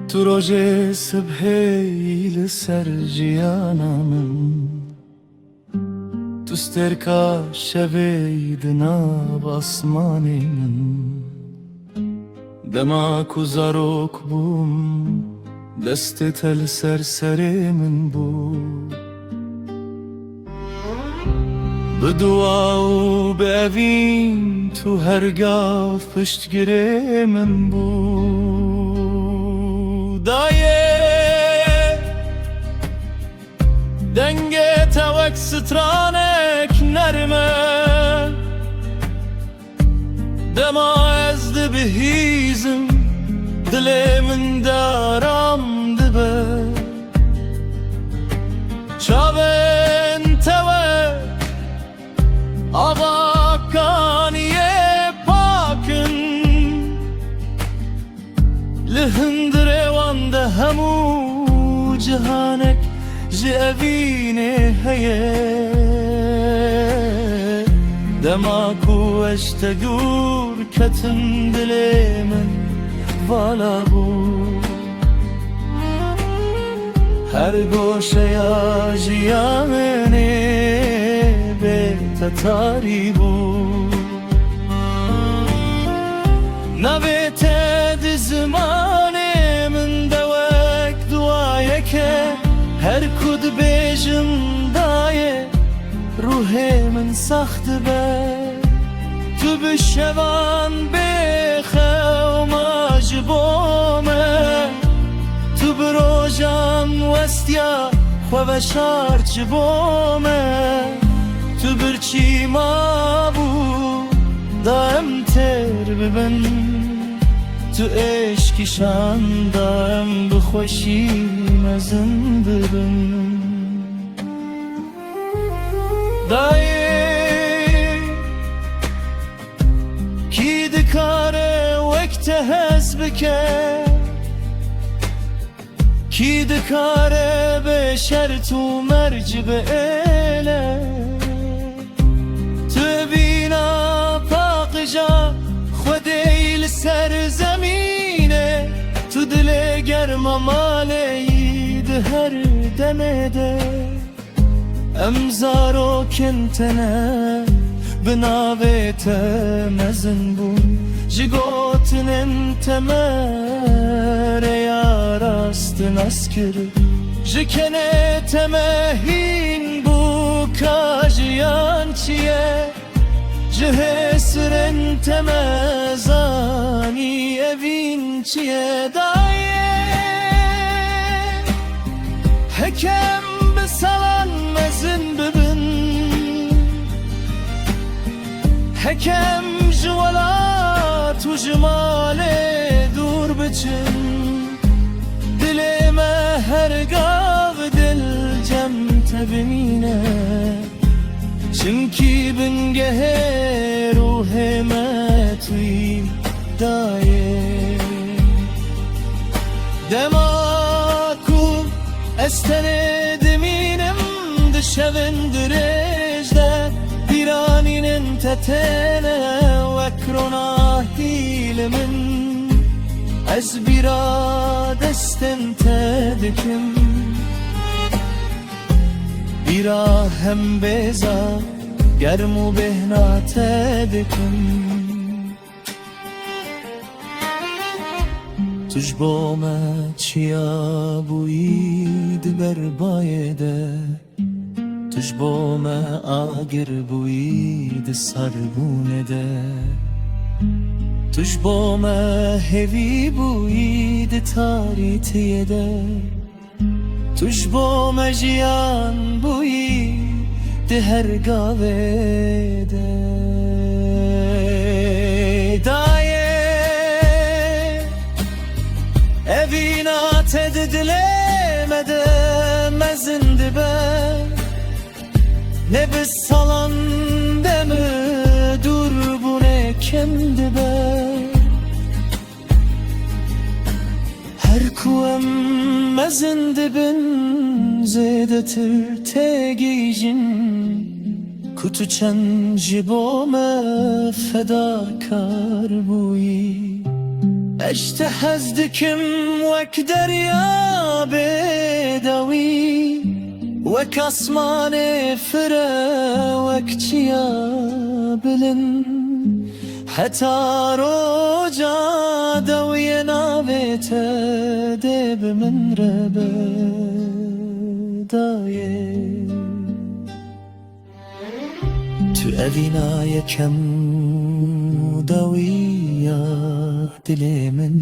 تو روژه سبحی لسر جیانم تو سترکا شبی دناب آسمانی من دما زاروک بوم دست تل سر من بود بدعا و بأوین تو هرگاه پشتگیری من بود دایه دنگه توک سترانک نرمه دما از دبهیزم دل من دارم دبه چاوین توک آقا کانیه پاکن لهندر وانده همو جهانک جاوینه هیه دماکو اشتگور کتن دل من والا بود هر گوشه یا جیانه تتاری بود نویت زمان من دوک دعایه که هر کد بیجم دایه روح من سخت به تو بشوان بخو ماجبومه تو بروجان وستیا خو بشار جبومه تو برچی ما بود دائم تر ببن تو عشقشان دائم بخوشی مزن ببن دایی کی دکاره وقت حسب که کی دکاره به شرط و مرج به اله خودی سر زمینه تو دل گرم مالید هر دمه ده امزارو کنتنه بناویت مزن بون جگوتن انتمر یا راست نسکر جکنه تمهین بو کاجیان چیه جهسر انت مزانی اوین چیه دایه حکم بسالان مزن ببن حکم جوالات و جمال دور بچن دل ما هرگاه دل جم تبینه چنکی بنگه روح ما توی دایه دماکو استنه دمینم دشون درجده پیرانین انتتنه وکرونا هیل من از بیرا دستن تدکم بیرا هم بزا گرم و بهنا تدکم توش با ما چیا بوید بر بایده توش با ما آگر بوید سرگونه ده توش با ما هوی بوید تاریتیه ده توش با مجیان بوی ده هر گاوه ده دایه اوینا تد دلمده مزند به نبس سالان دمه دور بونه کم دبه هر کوم مزند بن زیده تر تگیجین کتو چند جبام فداکار بویی اجتهز دكم وك دريا بيدوي وك اسمان فرا وك چيا بلن حتى روجا دوي نابت دب من ربدايه تو اوینا یکم داوی یا دل من